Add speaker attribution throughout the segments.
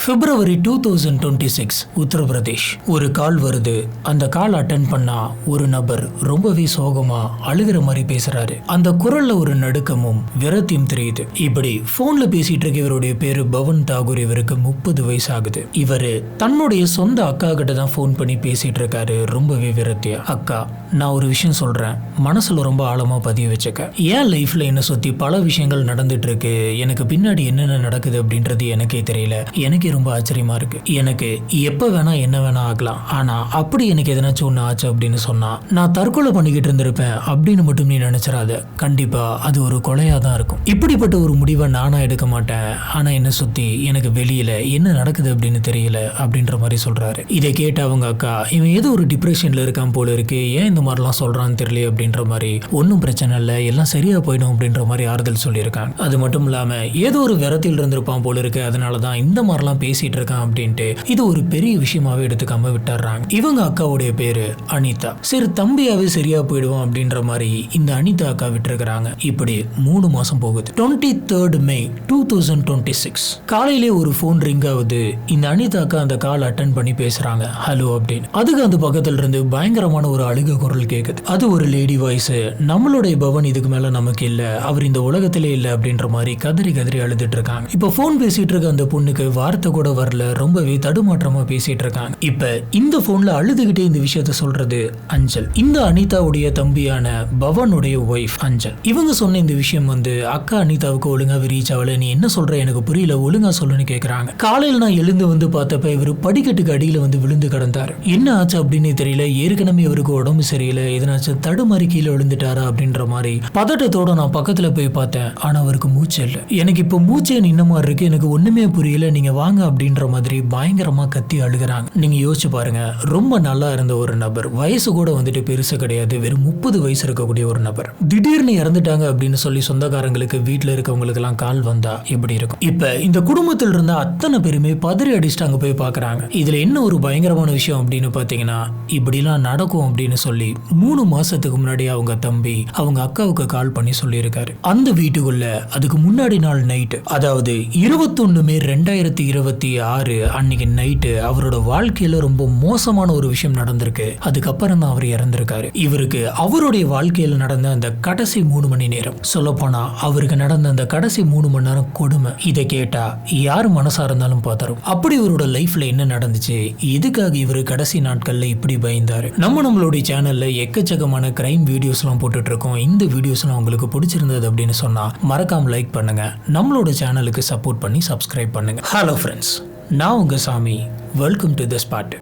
Speaker 1: பிப்ரவரி 2026 உத்தரப்பிரதேஷ். ஒரு கால் வருது. அந்த கால் அட்டன் பண்ணா ஒரு நபர் ரொம்பவே சோகமா அழுகிற மாதிரி பேசுறாரு. அந்த குரல்ல ஒரு நடுக்கமும் விரத்தியும் தெரியுது. இப்படி போன்ல பேசிட்டு இருக்க இவருடைய பேரு பவன் தாகூர். இவருக்கு 30 வயசு ஆகுது. இவரு தன்னுடைய சொந்த அக்கா கிட்ட தான் போன் பண்ணி பேசிட்டு இருக்காரு ரொம்பவே விரத்தியா. அக்கா, நான் ஒரு விஷயம் சொல்றேன், மனசுல ரொம்ப ஆழமா பதிய வச்சுக்க. என் லைஃப்ல என்ன சுத்தி பல விஷயங்கள் நடந்துட்டு இருக்கு. எனக்கு பின்னாடி என்னென்ன நடக்குது அப்படின்றது எனக்கே தெரியல. எனக்கு ரொம்ப ஆச்சரியமா இருக்கு. எனக்கு எப்ப வேணா என்ன வேணா ஆகலாம். ஆனா அப்படி எனக்கு எதனாச்சும் ஒண்ணு ஆச்சு அப்படின்னு சொன்னா நான் தற்கொலை பண்ணிக்கிட்டு இருந்திருப்பேன் அப்படின்னு மட்டும் நீ நினைச்சிடாத. கண்டிப்பா அது ஒரு கொலையா தான் இருக்கும். இப்படிப்பட்ட ஒரு முடிவை நானா எடுக்க மாட்டேன். ஆனா என்ன சுத்தி எனக்கு வெளியில என்ன நடக்குது அப்படின்னு தெரியல அப்படின்ற மாதிரி சொல்றாரு. இதை கேட்ட அவங்க அக்கா, இவன் ஏதோ ஒரு டிப்ரெஷன்ல இருக்கான் போல இருக்கு, ஏன் இந்த மாதிரிலாம் சொல்றான்னு தெரியல அப்படின்ற மாதிரி, ஒன்றும் பிரச்சனை இல்லை, எல்லாம் சரியா போயிடும் அப்படின்ற மாதிரி ஆறுதல் சொல்லியிருக்காங்க. அது மட்டும் இல்லாம ஏதோ ஒரு விரத்தில் இருந்திருப்பான் போல இருக்கு, அதனாலதான் இந்த மாதிரிலாம் பேசிட்டு இருக்கான் அப்படின்ட்டு இது ஒரு பெரிய விஷயமாவே எடுத்துக்காம விட்டுறாங்க. இவங்க அக்காவுடைய பேரு அனிதா. சரி, தம்பியாவே சரியா போயிடுவோம் அப்படின்ற மாதிரி இந்த அனிதா அக்கா விட்டுருக்காங்க. இப்படி 3 மாசம் போகுது. 23rd May 2026 காலையிலே ஒரு போன் ரிங் ஆகுது. இந்த அனிதா அக்கா அந்த கால் அட்டன் பண்ணி பேசுறாங்க, ஹலோ அப்படின்னு. அதுக்கு அந்த பக்கத்துல இருந்து பயங்கரமான ஒரு அழுக குரல் கேக்குது. அது ஒரு லேடி வாய்ஸ். நம்மளுடைய பவன் இதுக்கு மேல நமக்கு இல்ல, அவர் இந்த உலகத்திலே இல்ல அப்படின்ற மாதிரி கதறி கதறி அழுதுட்டு இருக்காங்க. இப்ப போன் பேசிட்டு இருக்க அந்த பொண்ணுக்கு வார்த்தை கூட வரல, ரொம்பவே தடுமாற்றமா பேசிட்டு இருக்காங்க. இப்ப இந்த போன்ல அழுதுகிட்டே இந்த விஷயத்த சொல்றது அஞ்சல். இந்த அனிதாவுடைய தம்பியான பவனுடைய ஒய்ஃப் அஞ்சல். இவங்க சொன்ன இந்த விஷயம் அக்கா அனிதாவுக்கு ஒழுங்காவே ரீச் ஆகல. நீ என்ன சொல்ற எனக்கு புரியல, ஒழுங்கா சொல்லுன்னு கேக்குறாங்க. காலையில் நான் எழுந்து பார்த்தப்ப இவர் படிக்கட்டுக்கு அடியில விழுந்து கிடந்தாரு. என்ன ஆச்சு அப்படின்னு தெரியல. ஏற்கனவே இவருக்கு உடம்பு சரியில்லை, எதனாச்சும் தடுமாறி கீழே விழுந்துட்டாரா அப்படின்ற மாதிரி பதட்டத்தோட நான் பக்கத்துல போய் பார்த்தேன். ஆனா அவருக்கு மூச்சு இல்லை. எனக்கு இப்ப மூச்சே நின்ன மாதிரி இருக்கு, எனக்கு ஒண்ணுமே புரியல, நீங்க வாங்க அப்படின்ற மாதிரி பயங்கரமா கத்தி அழுகிறாங்க. நீங்க யோசிச்சு பாருங்க, ரொம்ப நல்லா இருந்த ஒரு நபர், வயசு கூட பெருசு கிடையாது, வெறும் 30 வயசு இருக்கக்கூடிய ஒரு நபர் திடீர்னு இறந்துட்டாங்க அப்படின்னு சொல்லி சொந்தக்காரங்களுக்கு வீட்டுல இருக்கவங்களுக்கு எல்லாம் கால் வந்தா எப்படி இருக்கும்? இப்ப இந்த குடும்பத்தில் இருந்த அத்தனை பேருமே பதறி அடிச்சுட்டு அங்க போய் பாக்குறாங்க. இதுல என்ன ஒரு பயங்கரமான விஷயம் அப்படின்னு பாத்தீங்கன்னா, இப்படிலாம் நடக்கும் அப்படின்னு சொல்லி 3 மாசத்துக்கு முன்னாடி அவங்க தம்பி அவங்க அக்காவுக்கு கால் பண்ணி சொல்லியிருக்காரு. அந்த வீட்டுக்குள்ள அதுக்கு முன்னாடி நாள் நைட்டு, அதாவது 21 May 2026 அன்னைக்கு நைட்டு அவரோட வாழ்க்கையில ரொம்ப மோசமான ஒரு விஷயம் நடந்திருக்கு. அதுக்கப்புறம் தான் அவர் இறந்திருக்காரு. இவருக்கு அவருடைய வாழ்க்கையில நடந்த அந்த கடைசி 3 மணி நேரம், சொல்லப்போனா அவருக்கு நடந்த அந்த கடைசி 3 மணி நேரம் கொடுமை. இதை கேட்டா யாரு மனசா இருந்தாலும் பார்த்தரும். அப்படி இவரோட லைஃப்ல என்ன நடந்துச்சு, எதுக்காக இவரு கடைசி நாட்கள்ல இப்படி பயந்தாரு. நம்மளுடைய சேனல்ல எக்கச்சக்கமான கிரைம் வீடியோஸ் எல்லாம் போட்டுட்டு இருக்கோம். இந்த வீடியோஸ் எல்லாம் உங்களுக்கு பிடிச்சிருந்தது அப்படின்னு சொன்னா மறக்காம லைக் பண்ணுங்க. நம்மளோட சேனலுக்கு சப்போர்ட் பண்ணி சப்ஸ்கிரைப் பண்ணுங்க. ஹலோ ஃப்ரெண்ட்ஸ், நான் உங்க சாமி. Welcome to the spot.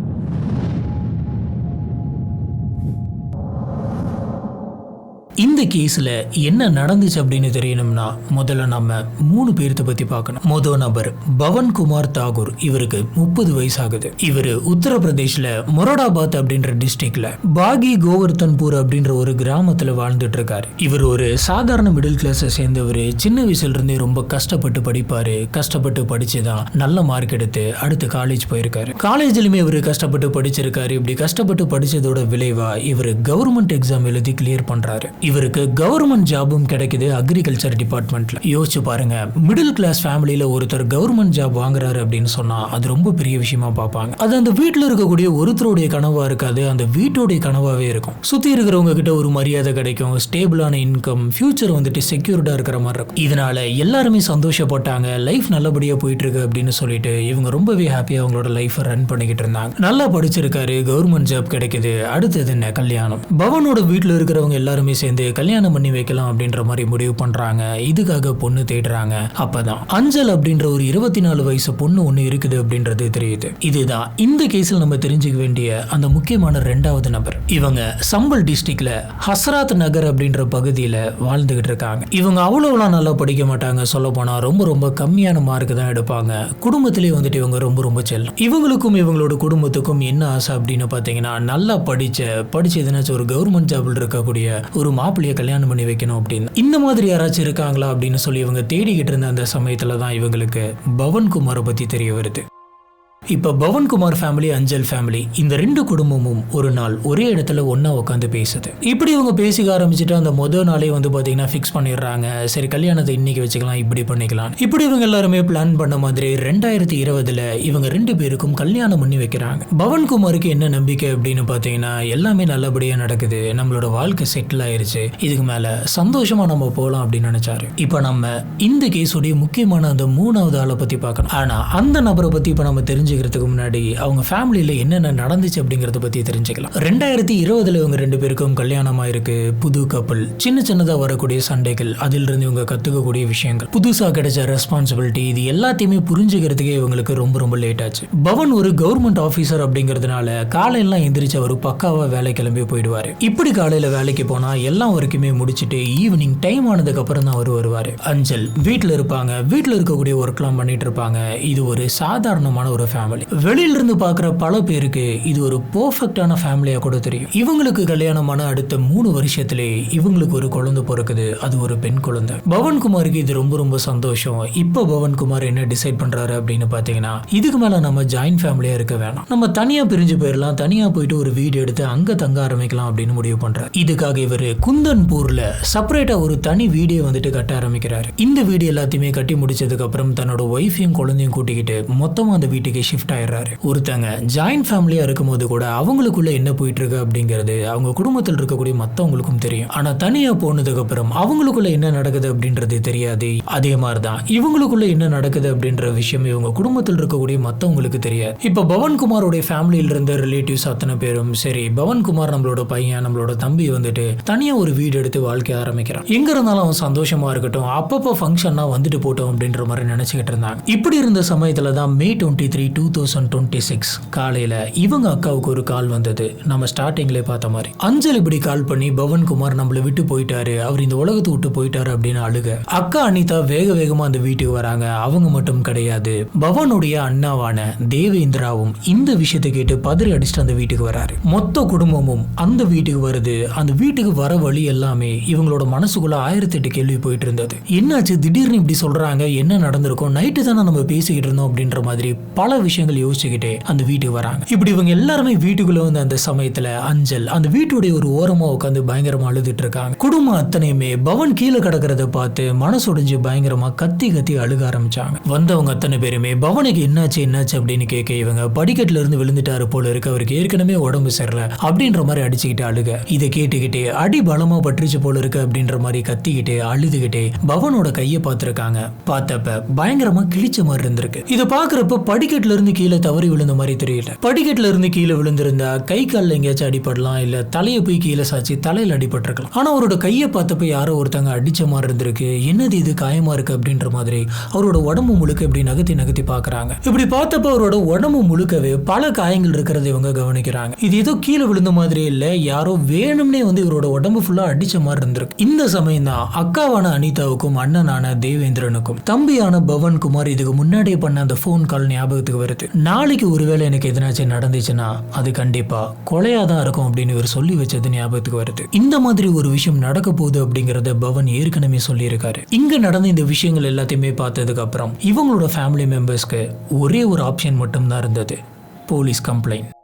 Speaker 1: இந்த கேஸ்ல என்ன நடந்துச்சு அப்படின்னு தெரியணும்னா முதல்ல நம்ம 3 பேர்த்த பத்தி பார்க்கணும். முதல் நபர் பவன் குமார் தாகூர். இவருக்கு 30 வயசு ஆகுது. இவரு உத்தரப்பிரதேஷ்ல மொராதாபாத் அப்படின்ற டிஸ்ட்ரிக்ட்ல பாகி கோவர்தன்பூர் அப்படின்ற ஒரு கிராமத்துல வாழ்ந்துட்டு இருக்காரு. இவர் ஒரு சாதாரண மிடில் கிளாஸ் சேர்ந்தவர். சின்ன வயசுல இருந்தே ரொம்ப கஷ்டப்பட்டு படிப்பாரு. கஷ்டப்பட்டு படிச்சுதான் நல்ல மார்க் எடுத்து அடுத்து காலேஜ் போயிருக்காரு. காலேஜ்லயுமே இவரு கஷ்டப்பட்டு படிச்சிருக்காரு. இப்படி கஷ்டப்பட்டு படிச்சதோட விளைவா இவர் கவர்மெண்ட் எக்ஸாம் எழுதி கிளியர் பண்றாரு. இவருக்கு கவர்மெண்ட் ஜாபும் கிடைக்குது அக்ரிகல்ச்சர் டிபார்ட்மெண்ட்ல. யோசிச்சு பாருங்க, மிடில் கிளாஸ் ஃபேமிலியில ஒருத்தர் கவர்மெண்ட் ஜாப் வாங்குறாரு அப்படின்னு சொன்னா அது ரொம்ப பெரிய விஷயமா பார்ப்பாங்க. அது அந்த வீட்டுல இருக்கக்கூடிய ஒருத்தருடைய கனவா இருக்காது, அந்த வீட்டோடைய கனவாவே இருக்கும். சுத்தி இருக்கிறவங்க கிட்ட ஒரு மரியாதை கிடைக்கும், ஸ்டேபிளான இன்கம், ஃபியூச்சர் செக்யூர்டா இருக்கிற மாதிரி இருக்கும். இதனால எல்லாருமே சந்தோஷப்பட்டாங்க. லைஃப் நல்லபடியா போயிட்டு இருக்கு அப்படின்னு சொல்லிட்டு இவங்க ரொம்பவே ஹாப்பியா அவங்களோட லைஃப் ரன் பண்ணிக்கிட்டு இருந்தாங்க. நல்லா படிச்சிருக்காரு, கவர்மெண்ட் ஜாப் கிடைக்குது. அடுத்தது என்ன, கல்யாணம். பவனோட வீட்டுல இருக்கிறவங்க எல்லாருமே சேர்ந்து கல்யாணம் பண்ணி வைக்கலாம் அப்படின்ற மாதிரி முடிவு பண்றாங்க. இதுக்காக பொண்ணு தேடுறாங்க. அப்பதான் அஞ்சல் அப்படின்ற ஒரு 24 வயசு பொண்ணு ஒண்ணு இருக்குது அப்படின்றது தெரியுது. இதுதான் இந்த கேஸில் நம்ம தெரிஞ்சுக்க வேண்டிய அந்த முக்கியமான 2வது நபர். இவங்க சம்பல் டிஸ்ட்ரிக்ட்ல ஹஸ்ராத் நகர் அப்படின்ற பகுதியில வாழ்ந்துகிட்டு இருக்காங்க. இவங்க அவ்வளவுலாம் நல்லா படிக்க மாட்டாங்க. சொல்ல போனா ரொம்ப கம்மியான மார்க் தான் எடுப்பாங்க. குடும்பத்திலே இவங்க ரொம்ப செல்லும். இவங்களுக்கும் இவங்களோட குடும்பத்துக்கும் என்ன ஆசை அப்படின்னு பாத்தீங்கன்னா, நல்லா படிச்சு எதனாச்சும் ஒரு கவர்மெண்ட் ஜாப்ல இருக்கக்கூடிய ஒரு மாப்பிள்ளைய கல்யாணம் பண்ணி வைக்கணும் அப்படின்னு. இந்த மாதிரி யாராச்சும் இருக்காங்களா அப்படின்னு சொல்லி இவங்க தேடிக்கிட்டு இருந்த அந்த சமயத்துல தான் இவங்களுக்கு பவன் குமாரை பத்தி தெரிய வருது. இப்ப பவன்குமார் ஃபேமிலி, அஞ்சல் ஃபேமிலி, இந்த ரெண்டு குடும்பமும் ஒரு நாள் ஒரே இடத்துல ஒன்னா உட்காந்து பேசுது. இப்படி இவங்க பேசிக்க ஆரம்பிச்சுட்டு அந்த முதல் நாளே வந்து பாத்தீங்கன்னா ஃபிக்ஸ் பண்ணிடுறாங்க. சரி, கல்யாணத்தை இன்னைக்கு வச்சுக்கலாம், இப்படி பண்ணிக்கலாம். இப்படி இவங்க எல்லாருமே பிளான் பண்ண மாதிரி 2020 இவங்க ரெண்டு பேருக்கும் கல்யாணம் பண்ணி வைக்கிறாங்க. பவன்குமாருக்கு என்ன நம்பிக்கை அப்படின்னு பாத்தீங்கன்னா, எல்லாமே நல்லபடியா நடக்குது, நம்மளோட வாழ்க்கை செட்டில் ஆயிருச்சு, இதுக்கு மேல சந்தோஷமா நம்ம போலாம் அப்படின்னு நினைச்சாரு. இப்ப நம்ம இந்த கேஸோடைய முக்கியமான அந்த 3வது ஆளை பத்தி பார்க்கணும். ஆனா அந்த நபரை பத்தி இப்ப நம்ம தெரிஞ்சுக்கிறதுக்கு முன்னாடி அவங்க ஃபேமிலியில என்னென்ன நடந்துச்சு அப்படிங்கறத பத்தி தெரிஞ்சுக்கலாம். 2020 இவங்க ரெண்டு பேருக்கும் கல்யாணம் ஆயிருக்கு. புது கப்பல், சின்ன சின்னதா வரக்கூடிய சண்டைகள், அதிலிருந்து இவங்க கத்துக்கக்கூடிய விஷயங்கள், புதுசா கிடைச்ச ரெஸ்பான்சிபிலிட்டி, இது எல்லாத்தையுமே புரிஞ்சுக்கிறதுக்கே இவங்களுக்கு ரொம்ப ரொம்ப லேட் ஆச்சு. பவன் ஒரு கவர்மெண்ட் ஆபீசர் அப்படிங்கறதுனால காலையெல்லாம் எந்திரிச்சு அவர் பக்காவா வேலை கிளம்பி போயிடுவாரு. இப்படி காலையில வேலைக்கு போனா எல்லாம் வரைக்குமே முடிச்சுட்டு ஈவினிங் டைம் ஆனதுக்கு அப்புறம் தான் அவர் வருவாரு. அஞ்சல் வீட்டுல இருப்பாங்க. வீட்டுல இருக்கக்கூடிய ஒர்க்லாம் பண்ணிட்டு இருப்பாங்க. இது ஒரு சாதாரணமான ஒரு ஃபேமிலி. வெளியில இருந்து பாக்குற பல பேருக்கு இது ஒரு பெர்ஃபெக்ட்டான ஃபேமிலியா கூட தெரியும். இவங்களுக்கு கல்யாணமான அடுத்த 3 வருஷத்திலே இவங்களுக்கு ஒரு குழந்தை பிறக்குது. அது ஒரு பெண் குழந்தை. பவன்குமாருக்கு இது ரொம்ப ரொம்ப சந்தோஷம். இப்ப பவன்குமார் என்ன டிசைட் பண்றாரு அப்படின்னு பாத்தீங்கன்னா, இதுக்கு மேல நம்ம ஜாயின்ட் ஃபேமிலியா இருக்க வேணாம், நம்ம தனியா பிரிஞ்சு போயிடலாம், தனியா போயிட்டு ஒரு வீடு எடுத்து அங்க தங்க ஆரம்பிக்கலாம் அப்படின்னு முடிவு பண்றாரு. இதுக்காக இவரு குந்தன்பூர்ல செப்பரேட்டா ஒரு தனி வீடே வந்துட்டு கட்ட ஆரம்பிக்கிறாரு. இந்த வீடு எல்லாத்தையுமே கட்டி முடிச்சதுக்கு அப்புறம் தன்னோட ஒய்ஃபையும் குழந்தையும் கூட்டிக்கிட்டு மொத்தமா அந்த வீட்டுக்கு ஷிஃப்ட் ஆயிடுறாரு. ஒருத்தங்க ஜாயின்ட் ஃபேமிலியா இருக்கும்போது கூட அவங்களுக்குள்ள என்ன போயிட்டு இருக்கு அப்படிங்கிறது அவங்க குடும்பத்தில் இருக்கக்கூடிய மத்தவங்களுக்கும் தெரியும். ஆனா தனியா போனதுக்கு அப்புறம் அவங்களுக்குள்ள என்ன நடக்குது அப்படின்றது தெரியாது. அதே மாதிரிதான் இவங்களுக்குள்ள என்ன நடக்குது அப்படின்ற விஷயம் இவங்க குடும்பத்தில் இருக்கக்கூடிய மத்தவங்களுக்கு தெரியாது. இப்ப பவன்குமாரோட ஃபேமிலியில இருந்த ரிலேட்டிவ்ஸ் அத்தனை பேரும் சரி, பவன்குமார் நம்மளோட பையன், நம்மளோட தம்பி வந்துட்டு தனியா ஒரு வீடு எடுத்து வாழ்க்கை ஆரம்பிக்கிறான், எங்க இருந்தாலும் அவன் சந்தோஷமா இருக்கட்டும், அப்பப்போ ஃபங்க்ஷன்னா வந்துட்டு போட்டோம் அப்படின்ற மாதிரி நினைச்சுக்கிட்டு இருந்தாங்க. இப்படி இருந்த சமயத்துல தான் May 23, 2026 காலையில இவங்க அக்காவுக்கு ஒரு கால் வந்தது. நம்ம ஸ்டார்டிங்ல பார்த்த மாதிரி அஞ்சல் இப்படி கால் பண்ணி, பவன்குமார் நம்மளை விட்டு போயிட்டாரு, அவர் இந்த உலகத்தை விட்டு போயிட்டாரு அப்படின்னு அழுக. அக்கா அனிதா வேக வேகமா அந்த வீட்டுக்கு வராங்க. அவங்க மட்டும் கிடையாது, பவனுடைய அண்ணாவான தேவேந்திராவும் இந்த விஷயத்தை கேட்டு பதறி அடிச்சுட்டு அந்த வீட்டுக்கு வராரு. மொத்த குடும்பமும் அந்த வீட்டுக்கு வருது. அந்த வீட்டுக்கு வர வழி எல்லாமே இவங்களோட மனசுக்குள்ள 1008 கேள்வி போயிட்டு இருந்தது. என்னாச்சு திடீர்னு இப்படி சொல்றாங்க, என்ன நடந்திருக்கும், நைட்டு தானே நம்ம பேசிக்கிட்டு இருந்தோம் அப்படின்ற மாதிரி பல விஷயங்கள் யோசிச்சுக்கிட்டே அந்த வீட்டுக்கு வராங்க. இப்படி இவங்க எல்லாருமே வீட்டுக்குள்ள வந்து அந்த சமயத்துல அஞ்சல் அந்த வீட்டுடைய ஒரு ஓரமா உட்காந்து பயங்கரமா அழுதுட்டு இருக்காங்க. குடும்பம் அத்தனையுமே பவன் கீழே கிடக்கிறத பார்த்து மனசுடைஞ்சு பயங்கரமா கத்தி கத்தி அழுக ஆரம்பிச்சாங்க. வந்தவங்க அத்தனை பேருமே பவனுக்கு என்னாச்சு என்னாச்சு அப்படின்னு கேட்க, இவங்க படிக்கட்டுல இருந்து விழுந்துட்டாரு போல இருக்கு, அவருக்கு ஏற்கனவே உடம்பு சரியில்லை அப்படின்ற மாதிரி அடிச்சுக்கிட்டு அழுக. இதை கேட்டுக்கிட்டே அடி பலமா பற்றுச்சு போல இருக்கு அப்படின்ற மாதிரி கத்திக்கிட்டே அழுதுகிட்டே பவனோட கையை பார்த்திருக்காங்க. பார்த்தப்ப பயங்கரமா கிழிச்ச மாதிரி இருந்திருக்கு. இதை பாக்குறப்ப படிக்கட்டுல இருந்து கீழே தவறி விழுந்த மாதிரி தெரியல. படிக்கட்டுல இருந்து கீழே விழுந்திருந்தா கை காலில் எங்கேயாச்சும் அடிபடலாம், இல்ல தலையை போய் கீழே சாச்சி தலையில அடிபட்டிருக்கலாம். ஆனா அவரோட கையை பார்த்தப்ப யாரோ ஒருத்தங்க அடிச்ச மாதிரி இருந்திருக்கு. என்னது இது காயமா இருக்கு அப்படின்ற மாதிரி அவரோட உடம்பு முழுக்க இப்படி நகர்த்தி நகர்த்தி பாக்குறாங்க. இப்படி பார்த்தப்ப அவரோட உடம்பு முழுக்கவே பல காயங்கள் இருக்கிறத இவங்க கவனிக்கிறாங்க. இது ஏதோ கீழே விழுந்த மாதிரி இல்ல, யாரோ வேணும்னே வந்து இவரோட உடம்பு ஃபுல்லா அடிச்ச மாதிரி இருந்திருக்கு. இந்த சமயம் தான் அக்காவான அனிதாவுக்கும் அண்ணனான தேவேந்திரனுக்கும் தம்பியான பவன்குமார் இதுக்கு முன்னாடியே பண்ண அந்த போன் கால் ஞாபகத்துக்கு வருது. நாளைக்கு ஒருவேளை எனக்கு எதனாச்சும் நடந்துச்சுன்னா அது கண்டிப்பா கொலையாதான் இருக்கும் அப்படின்னு இவர் சொல்லி வச்சது ஞாபகத்துக்கு வருது. இந்த மாதிரி ஒரு விஷயம் நடக்க போகுது அப்படிங்கறத பவன் ஏற்கனவே சொல்லி இருக்காரு. இங்க நடந்த இந்த விஷயங்கள் எல்லாத்தையுமே பார்த்ததுக்கு அப்புறம் இவங்களோட ஃபேமிலி மெம்பர்ஸ்க்கு ஒரே ஒரு ஆப்ஷன் மட்டும் தான் இருந்தது, போலீஸ் கம்ப்ளைண்ட்.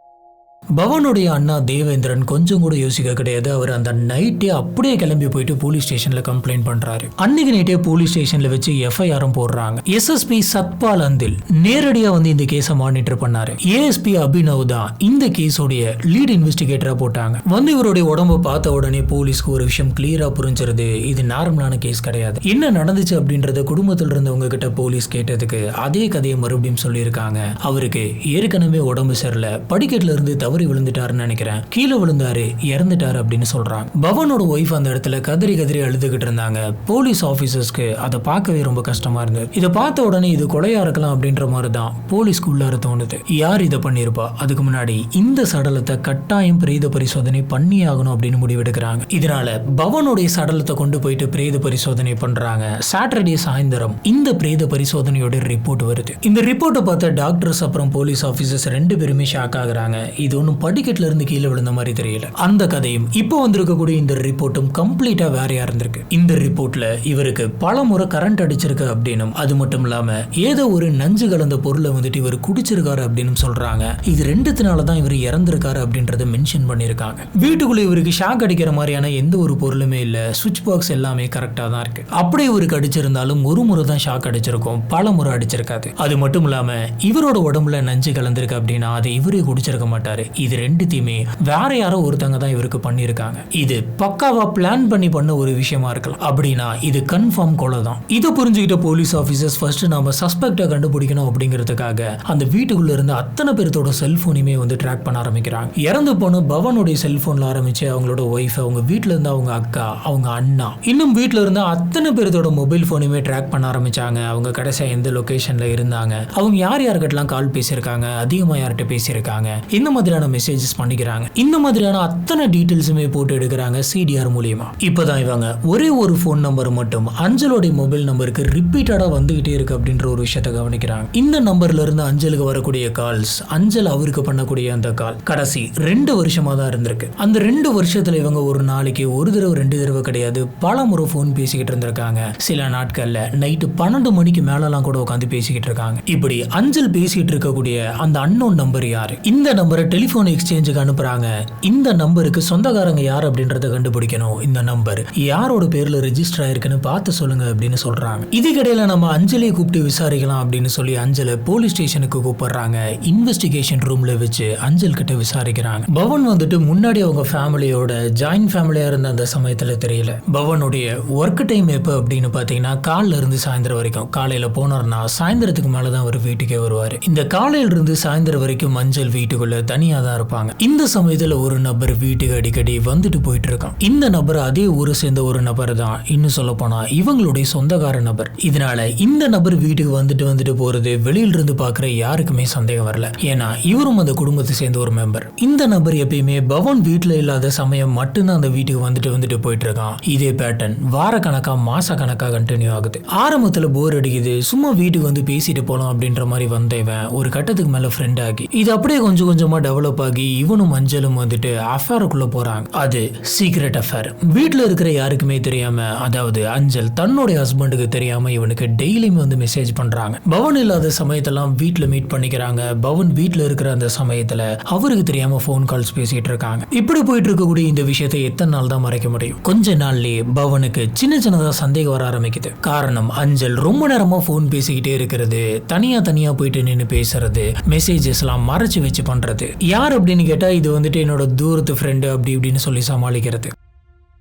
Speaker 1: பவனுடைய அண்ணா தேவேந்திரன் கொஞ்சம் கூட யோசிக்க கிடையாது. அவர் அந்த நைட்டே அப்படியே கிளம்பி போயிட்டு போலீஸ் ஸ்டேஷன்ல கம்ப்ளைண்ட் பண்றாரு. அன்னைக்கு நைட்டே போலீஸ் ஸ்டேஷன்ல வச்சு எஃப்ஐஆரும் போடுறாங்க. எஸ்எஸ்பி சத்பால் அந்தில் நேரடியா வந்து இந்த கேஸை மானிட்டர் பண்ணாரு. ஏஎஸ்பி அபினவ் தான் இந்த கேஸோடைய லீட் இன்வெஸ்டிகேட்டரா போட்டாங்க. வந்து இவருடைய உடம்பு பார்த்த உடனே போலீஸ்க்கு ஒரு விஷயம் கிளியரா புரிஞ்சிருது, இது நார்மலான கேஸ் கிடையாது. என்ன நடந்துச்சு அப்படின்றத குடும்பத்தில் இருந்தவங்க கிட்ட போலீஸ் கேட்டதுக்கு அதே கதையை மறுபடியும் சொல்லியிருக்காங்க. அவருக்கு ஏற்கனவே உடம்பு சரியில்லை, படிக்கட்டுல இருந்து தவறி விழுந்துட்டாருன்னு நினைக்கிறேன், கீழே விழுந்தாரு, இறந்துட்டாரு அப்படின்னு சொல்றாங்க. பவனோட ஒய்ஃப் அந்த இடத்துல கதறி கதறி அழுதுகிட்டு இருந்தாங்க. போலீஸ் ஆபீசர்ஸ்க்கு அதை பார்க்கவே ரொம்ப கஷ்டமா இருந்தது. இதை பார்த்த உடனே இது கொலையா இருக்கலாம் அப்படின்ற மாதிரி தான் போலீஸ்க்கு உள்ளார தோணுது. யார் இதை பண்ணிருப்பா? அதுக்கு முன்னாடி இந்த சடலத்தை கட்டாயம் பிரேத பரிசோதனை பண்ணி ஆகணும் அப்படின்னு முடிவெடுக்கிறாங்க. இதனால பவனுடைய சடலத்தை கொண்டு போயிட்டு பிரேத பரிசோதனை பண்றாங்க. சாட்டர்டே சாயந்தரம் இந்த பிரேத பரிசோதனையோட ரிப்போர்ட் வருது. இந்த ரிப்போர்ட்டை பார்த்த டாக்டர்ஸ் அப்புறம் போலீஸ் ஆபீசர்ஸ் ரெண்டு பேருமே ஷாக் ஆகுறாங்க. இது இது ஒன்றும் படிக்கட்டுல இருந்து கீழே விழுந்த மாதிரி தெரியல. அந்த கதையும் இப்போ வந்திருக்கக்கூடிய இந்த ரிப்போர்ட்டும் கம்ப்ளீட்டா வேறையா இருந்திருக்கு. இந்த ரிப்போர்ட்ல இவருக்கு பல முறை கரண்ட் அடிச்சிருக்கு அப்படின்னும், அது மட்டும் இல்லாம ஏதோ ஒரு நஞ்சு கலந்த பொருளை வந்துட்டு இவர் குடிச்சிருக்காரு அப்படின்னு சொல்றாங்க. இது ரெண்டுத்தினாலதான் இவர் இறந்திருக்காரு அப்படின்றத மென்ஷன் பண்ணிருக்காங்க. வீட்டுக்குள்ள இவருக்கு ஷாக் அடிக்கிற மாதிரியான எந்த ஒரு பொருளுமே இல்ல. சுவிட்ச் பாக்ஸ் எல்லாமே கரெக்டா தான் இருக்கு. அப்படியே இவருக்கு அடிச்சிருந்தாலும் ஒரு முறை தான் ஷாக் அடிச்சிருக்கும், பல முறை அடிச்சிருக்காது. அது மட்டும் இல்லாம இவரோட உடம்புல நஞ்சு கலந்திருக்கு அப்படின்னா அதை இவரே குடிச்சிருக்க மாட்டாரு. இது ரெண்டுத்தையுமே வேற யாரோ ஒருத்தங்க தான் இவருக்கு பண்ணிருக்காங்க. இது பக்காவா பிளான் பண்ணி பண்ண ஒரு விஷயமா இருக்கலாம். அப்படின்னா இது கன்ஃபார்ம் கொலை தான். இதை புரிஞ்சுக்கிட்ட போலீஸ் ஆபீசர்ஸ் ஃபர்ஸ்ட் நாம சஸ்பெக்டை கண்டுபிடிக்கணும் அப்படிங்கிறதுக்காக அந்த வீட்டுக்குள்ள இருந்த அத்தனை பேர்த்தோட செல்போனையுமே வந்து ட்ராக் பண்ண ஆரம்பிக்கிறாங்க. இறந்து போன பவனுடைய செல்போன்ல ஆரம்பிச்சு அவங்களோட ஒய்ஃப், அவங்க வீட்டுல இருந்த அவங்க அக்கா, அவங்க அண்ணா, இன்னும் வீட்டுல இருந்த அத்தனை பேர்த்தோட மொபைல் போனையுமே ட்ராக் பண்ண ஆரம்பிச்சாங்க. அவங்க கடைசியா எந்த லொகேஷன்ல இருந்தாங்க, அவங்க யார் யாருக்கிட்டலாம் கால் பேசியிருக்காங்க, அதிகமா யார்கிட்ட பேசியிருக்காங்க, இந்த மாதிரியான மெசேஜஸ் பண்ணிக்கிறாங்க. இந்த மாதிரியான அத்தனை டீடைல்ஸுமே போட்டு எடுக்கிறாங்க சிடிஆர் மூலியமா. இப்பதான் இவங்க ஒரே ஒரு போன் நம்பர் மட்டும் அஞ்சலோட மொபைல் நம்பருக்கு ரிப்பீட்டடா வந்துகிட்டே இருக்கு அப்படின்ற ஒரு விஷயத்தை கவனிக்கிறாங்க. இந்த நம்பர்ல இருந்து அஞ்சலுக்கு வரக்கூடிய கால்ஸ், அஞ்சல் அவருக்கு பண்ணக்கூடிய அந்த கால் கடைசி 2 வருஷமா தான் இருந்திருக்கு. அந்த 2 வருஷத்துல இவங்க ஒரு நாளைக்கு ஒரு தடவை 2 தடவை கிடையாது, பல முறை போன் பேசிக்கிட்டு இருந்திருக்காங்க. சில நாட்கள்ல நைட்டு 12 மணிக்கு மேலலாம் கூட உட்காந்து பேசிக்கிட்டு இருக்காங்க. இப்படி அஞ்சல் பேசிட்டு இருக்கக்கூடிய அந்த அன்னோன் நம்பர் யாரு, இந்த நம்பரை டெலிபோன் எக்ஸ்சேஞ்சுக்கு அனுப்புறாங்க. இந்த நம்பருக்கு சொந்தக்காரங்க யார் அப்படின்றத கண்டுபிடிக்கணும். இந்த நம்பர் யாரோட பேர்ல ரெஜிஸ்டர் ஆயிருக்குன்னு பார்த்து சொல்லுங்க அப்படின்னு சொல்றாங்க. இதுக்கிடையில நம்ம அஞ்சலை கூப்பிட்டு விசாரிக்கலாம் அப்படின்னு சொல்லி அஞ்சலை போலீஸ் ஸ்டேஷனுக்கு கூப்பிடுறாங்க. இன்வெஸ்டிகேஷன் ரூம்ல வச்சு அஞ்சல் கிட்ட விசாரிக்கிறாங்க. பவன் வந்துட்டு முன்னாடி அவங்க ஃபேமிலியோட ஜாயின்ட் ஃபேமிலியா இருந்த அந்த சமயத்துல தெரியல. பவனுடைய ஒர்க் டைம் எப்ப அப்படின்னு பாத்தீங்கன்னா காலையில இருந்து சாயந்தரம் வரைக்கும். காலையில போனார்னா சாயந்தரத்துக்கு மேலதான் அவர் வீட்டுக்கே வருவாரு. இந்த காலையில இருந்து சாயந்தரம் வரைக்கும் மஞ்சள் வீட்டுக்குள்ள தனியா தான் இருப்பாங்க. இந்த சமயத்துல ஒரு நபர் வீட்டுக்கு அடிக்கடி வந்துட்டு போயிட்டு இருக்கான். இந்த நபர் அதே ஊரை சேர்ந்த ஒரு நபர் தான். இன்னும் சொல்ல போனா இவங்களுடைய சொந்தக்கார நபர். இதனால இந்த நபர் வீட்டுக்கு வந்துட்டு போறது வெளியில இருந்து பாக்குற யாருக்குமே சந்தேகம் வரல. ஏன்னா இவரும் அந்த குடும்பத்தை சேர்ந்த ஒரு மெம்பர். இந்த நபர் எப்பயுமே பவன் வீட்டுல இல்லாத சமயம் மட்டும்தான் அந்த வீட்டுக்கு வந்துட்டு போயிட்டு இருக்கான். இதே பேட்டர்ன் வார கணக்கா மாச கணக்கா கண்டினியூ ஆகுது. ஆரம்பத்துல போர் அடிக்குது, சும்மா வீட்டுக்கு வந்து பேசிட்டு போலாம் அப்படின்ற மாதிரி வந்தவன் ஒரு கட்டத்துக்கு மேல ஃப்ரெண்ட் ஆகி இது அப்படியே கொஞ்சம் கொஞ்சமா டெவலப் ஆகி இவனும் மஞ்சளும் வந்துட்டு அஃபேருக்குள்ள போறாங்க. அது சீக்ரெட் அஃபேர். வீட்டுல இருக்கிற யாருக்குமே தெரியாம, அதாவது அஞ்சல் தன்னுடைய ஹஸ்பண்டுக்கு தெரியாம இவனுக்கு டெய்லியுமே வந்து மெசேஜ் பண்றாங்க. பவன் இல்லாத சமயத்தெல்லாம் வீட்டுல மீட் பண்ணிக்கிறாங்க. பவன் வீட்டுல இருக்கிற அந்த சமயத்துல அவருக்கு தெரியாம போன் கால்ஸ் பேசிட்டு இருக்காங்க. இப்படி போயிட்டு இருக்கக்கூடிய இந்த விஷயத்தை எத்தனை நாள் தான் மறைக்க முடியும்? கொஞ்ச நாள்லயே பவனுக்கு சின்னதா சந்தேகம் வர ஆரம்பிக்குது. காரணம் அஞ்சல் ரொம்ப நேரமா போன் பேசிக்கிட்டே இருக்கிறது, தனியா போயிட்டு நின்று பேசுறது, மெசேஜஸ் எல்லாம் மறைச்சு வச்சு பண்றது. யார் அப்படின்னு கேட்டா இது வந்துட்டு என்னோட தூரத்து ஃப்ரெண்டு அப்படி இப்படின்னு சொல்லி சமாளிக்கிறது.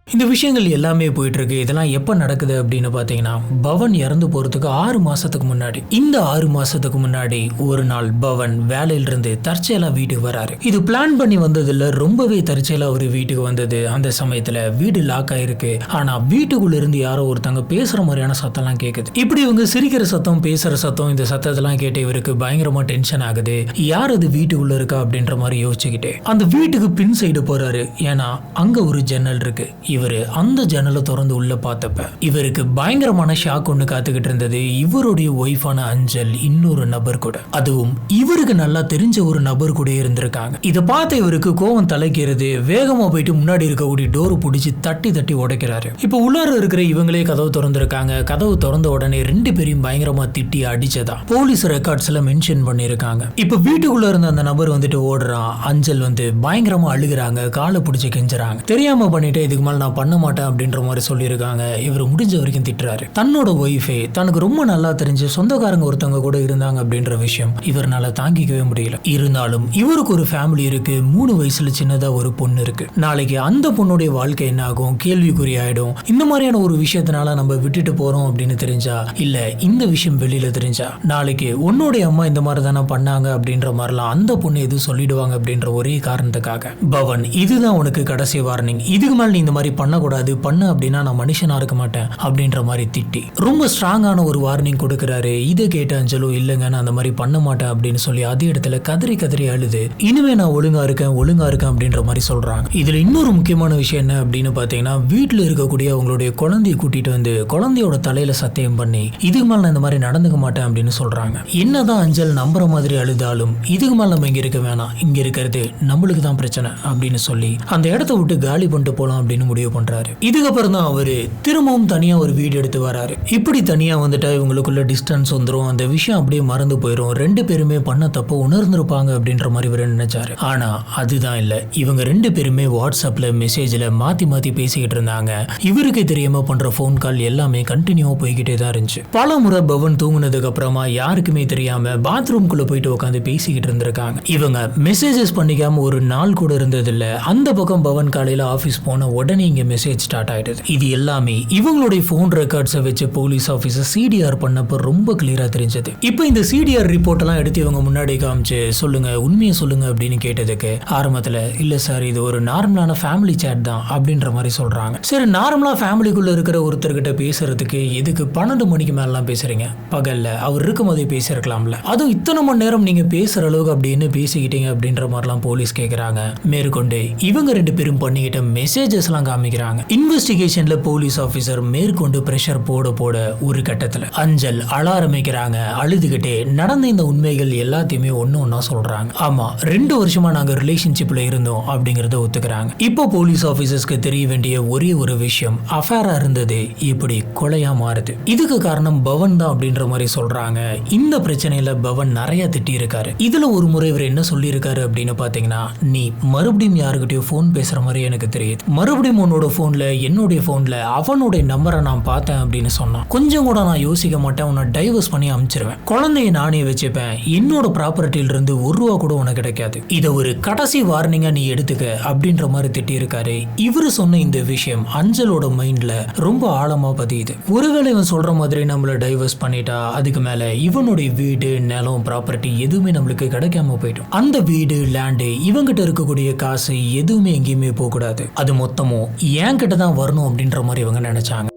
Speaker 1: இந்த விஷயங்கள் எல்லாமே போயிட்டு இருக்கு. இதெல்லாம் எப்ப நடக்குது அப்படின்னு பாத்தீங்கன்னா பவன் இறந்து போறதுக்கு 6 மாசத்துக்கு முன்னாடி. இந்த 6 மாசத்துக்கு முன்னாடி ஒரு நாள் பவன் வேலையில இருந்து தற்செயலா வீட்டுக்கு வராரு. இது பிளான் பண்ணி வந்ததுல ரொம்பவே தற்செயலா ஒரு வீட்டுக்கு வந்தது. அந்த சமயத்துல வீடு லாக் ஆயிருக்கு. ஆனா வீட்டுக்குள்ள இருந்து யாரோ ஒருத்தங்க பேசுற மாதிரியான சத்தம்லாம் கேக்குது. இப்படி இவங்க சிரிக்கிற சத்தம், பேசுற சத்தம், இந்த சத்தத்தெல்லாம் கேட்டு இவருக்கு பயங்கரமா டென்ஷன் ஆகுது. யார் அது வீட்டுக்குள்ள இருக்கா அப்படின்ற மாதிரி யோசிச்சுக்கிட்டே அந்த வீட்டுக்கு பின் சைடு போறாரு. ஏன்னா அங்க ஒரு ஜன்னல் இருக்கு. இவரு அந்த ஜன்னலை திறந்து உள்ள பார்த்தப்ப இவருக்கு பயங்கரமான ஷாக் ஒண்ணு காத்துக்கிட்டு இருந்தது. இவருடைய ஒய்ஃபான அஞ்சல் இன்னொரு நபர் கூட, அதுவும் இவருக்கு நல்லா தெரிஞ்ச ஒரு நபர் கூட இருந்திருக்காங்க. இதை பார்த்து இவருக்கு கோவம் தலைக்கிறது. வேகமா போயிட்டு முன்னாடி இருக்கக்கூடிய டோர் பிடிச்சி தட்டி உடைக்கிறாரு. இப்ப உள்ளார இருக்கிற இவங்களே கதவு திறந்திருக்காங்க. கதவு திறந்த உடனே 2 பேரையும் பயங்கரமா திட்டி அடிச்சதா போலீஸ் ரெக்கார்ட்ஸ்ல மென்ஷன் பண்ணிருக்காங்க. இப்ப வீட்டுக்குள்ள இருந்த அந்த நபர் வந்துட்டு ஓடுறான். அஞ்சல் வந்து பயங்கரமா அழுகுறாங்க, காலை பிடிச்சி கெஞ்சுறாங்க. தெரியாம பண்ணிட்டு இதுக்கு மேல நான் பண்ண மாட்டேன் அப்படின்ற மாதிரி சொல்லியிருக்காங்க. இவர் முடிஞ்ச வரைக்கும் திட்டுறாரு. தன்னோட ஒய்ஃபே தனக்கு ரொம்ப நல்லா தெரிஞ்ச சொந்தக்காரங்க ஒருத்தவங்க கூட இருந்தாங்க அப்படின்ற விஷயம் இவர்னால தாங்கிக்கவே முடியல. இருந்தாலும் இவருக்கு ஒரு ஃபேமிலி இருக்கு. 3 வயசுல சின்னதா ஒரு பொண்ணு இருக்கு. நாளைக்கு அந்த பொண்ணுடைய வாழ்க்கை என்ன ஆகும், கேள்விக்குறி ஆயிடும். இந்த மாதிரியான ஒரு விஷயத்தினால நம்ம விட்டுட்டு போறோம் அப்படின்னு தெரிஞ்சா, இல்ல இந்த விஷயம் வெளியில தெரிஞ்சா நாளைக்கு உன்னுடைய அம்மா இந்த மாதிரி தானே பண்ணாங்க அப்படின்ற மாதிரிலாம் அந்த பொண்ணு எதுவும் சொல்லிடுவாங்க அப்படின்ற ஒரே காரணத்துக்காக பவன் இதுதான் உனக்கு கடைசி வார்னிங், இதுக்கு மேல நீ இந்த மாதிரி பண்ணக்கூடாது, பண்ண அப்படின்னா நான் மனுஷனா இருக்க மாட்டேன் அப்படின்ற மாதிரி திட்டி ரொம்ப ஸ்ட்ராங்கான ஒரு வார்னிங் கொடுக்குறாரு. இதை கேட்ட அஞ்சலோ இல்லைங்க நான் அந்த மாதிரி பண்ண மாட்டேன் அப்படின்னு சொல்லி அதே இடத்துல கதறி கதறி அழுது இனிமே நான் ஒழுங்கா இருக்கேன் அப்படின்ற மாதிரி சொல்றாங்க. இதுல இன்னொரு முக்கியமான விஷயம் என்ன அப்படின்னு பாத்தீங்கன்னா, வீட்டுல இருக்கக்கூடிய அவங்களுடைய குழந்தைய கூட்டிட்டு வந்து குழந்தையோட தலையில சத்தியம் பண்ணி இதுக்கு மேல நான் இந்த மாதிரி நடந்துக்க மாட்டேன் அப்படின்னு சொல்றாங்க. என்னதான் அஞ்சல் நம்புற மாதிரி அழுதாலும் இதுக்கு மேல நம்ம இங்க இருக்க வேணாம், இங்க இருக்கிறது நம்மளுக்கு தான் பிரச்சனை அப்படின்னு சொல்லி அந்த இடத்த விட்டு காலி பண்ணிட்டு போலாம் அப்படின்னு முடிவு பண்றாரு. இதுக்கப்புறம் தான் அவரு திரும்பவும் தனியா ஒரு வீடு எடுத்து வராரு. இப்படி தனியா வந்துட்டா இவங்களுக்குள்ள டிஸ்டன்ஸ் வந்துடும், அந்த விஷயம் அப்படியே மறந்து போயிடும், ரெண்டு பேருமே பண்ண தப்ப உணர்ந்திருப்பாங்க அப்படின்ற மாதிரி இவர் நினைச்சாரு. ஆனா அதுதான் இல்ல, இவங்க ரெண்டு பேருமே வாட்ஸ்அப்ல மெசேஜ்ல மாத்தி மாத்தி பேசிக்கிட்டு இருந்தாங்க. இவருக்கு தெரியாம பண்ற போன் கால் எல்லாமே கண்டினியூவா போய்கிட்டே தான் இருந்துச்சு. பல முறை பவன் தூங்குனதுக்கு அப்புறமா யாருக்குமே தெரியாம பாத்ரூம்குள்ள போயிட்டு உட்காந்து பேசிக்கிட்டு இருந்திருக்காங்க. இவங்க மெசேஜஸ் பண்ணிக்காம ஒரு நாள் கூட இருந்தது இல்ல. அந்த பக்கம் பவன் காலையில ஆபீஸ் போன உடனே இங்க மெசேஜ் ஸ்டார்ட் ஆயிடுது. இது எல்லாமே இவங்களுடைய போன் ரெக்கார்ட்ஸை வச்சு போலீஸ் ஆபீசர் சிடிஆர் பண்ணப்ப ரொம்ப கிளியரா தெரிஞ்சது. இப்போ இந்த சிடிஆர் ரிப்போர்ட் எல்லாம் எடுத்து இவங்க முன்னாடி காமிச்சு சொல்லுங்க, உண்மையை சொல்லுங்க அப்படின்னு கேட்டதுக்கு ஆரம்பத்துல இல்ல சார் இது ஒரு நார்மலான ஃபேமிலி சேட் தான் அப்படின்ற மாதிரி சொல்றாங்க. சரி, நார்மலா ஃபேமிலிக்குள்ள இருக்கிற ஒருத்தர்கிட்ட பேசுறதுக்கு எதுக்கு 12 மணிக்கு மேலாம் பேசுறீங்க? பகல்ல அவர் இருக்கும் போதே பேசிருக்கலாம்ல, அதுவும் இத்தனை மணி நேரம் நீங்க பேசுற அளவுக்கு அப்படின்னு பேசிக்கிட்டீங்க அப்படின்ற மாதிரிலாம் போலீஸ் கேட்கறாங்க. மேற்கொண்டு இவங்க ரெண்டு பேரும் பண்ணிக்கிட்ட மெசேஜஸ் எல்லாம் காமிக்கிறாங்க. இன்வெஸ்டிகேஷன்ல போலீஸ் ஆபீசர் மேற்கொண்டு பிரஷர் போட போட ஒரு கட்டத்துல அஞ்சல் அழ ஆரம்பிக்கிறாங்க. அழுதுகிட்டே நடந்த இந்த உண்மைகள் எல்லாத்தையுமே ஒன்னா சொல்றாங்க. ஆமா, 2 வருஷமா நாங்க ரிலேஷன்ஷிப்ல இருந்தோம் அப்படிங்கறத ஒத்துக்கிறாங்க. இப்போ போலீஸ் ஆபீசர்ஸ்க்கு தெரிய வேண்டிய ஒரே ஒரு விஷயம், அஃபேரா இருந்தது இப்படி கொலையா மாறுது. இதுக்கு காரணம் பவன் தான் அப்படின்ற மாதிரி சொல்றாங்க. இந்த பிரச்சனையில பவன் நிறைய திட்டி இருக்காரு. இதுல ஒரு முறை இவர் என்ன சொல்லி இருக்காரு அப்படின்னு பாத்தீங்கன்னா, நீ மறுபடியும் யாருக்கிட்டயோ போன் பேசுற மாதிரி எனக்கு தெரியுது, மறுபடியும் உன்னோட போன்ல என்னுடைய போன்ல அவனுடைய நம்பரை நான் பார்த்தேன் அப்படின்னு சொன்னான். கொஞ்சம் கூட நான் யோசிக்க மாட்டேன், உன்னை டைவர்ஸ் பண்ணி அனுப்பிச்சிருவேன், குழந்தைய நானே வச்சுப்பேன், என்னோட ப்ராப்பர்ட்டியில இருந்து ₹1 கூட உனக்கு கிடைக்காது, இதை ஒரு கடைசி வார்னிங்கா நீ எடுத்துக்க அப்படின்ற மாதிரி திட்டி இருக்காரு. இவரு சொன்ன இந்த விஷயம் அஞ்சலோட மைண்ட்ல ரொம்ப ஆழமா பதியுது. ஒருவேளை இவன் சொல்ற மாதிரி நம்மள டைவர்ஸ் பண்ணிட்டா அதுக்கு மேல இவனுடைய வீடு, நிலம், ப்ராப்பர்ட்டி எதுவுமே நம்மளுக்கு கிடைக்காம போயிடும். அந்த வீடு, லேண்டு, இவங்கிட்ட இருக்கக்கூடிய காசு எதுவுமே எங்கேயுமே போக கூடாது, அது மொத்தமும் என் கிட்ட தான் வரணும் அப்படின்ற மாதிரி இவங்க நினைச்சாங்க.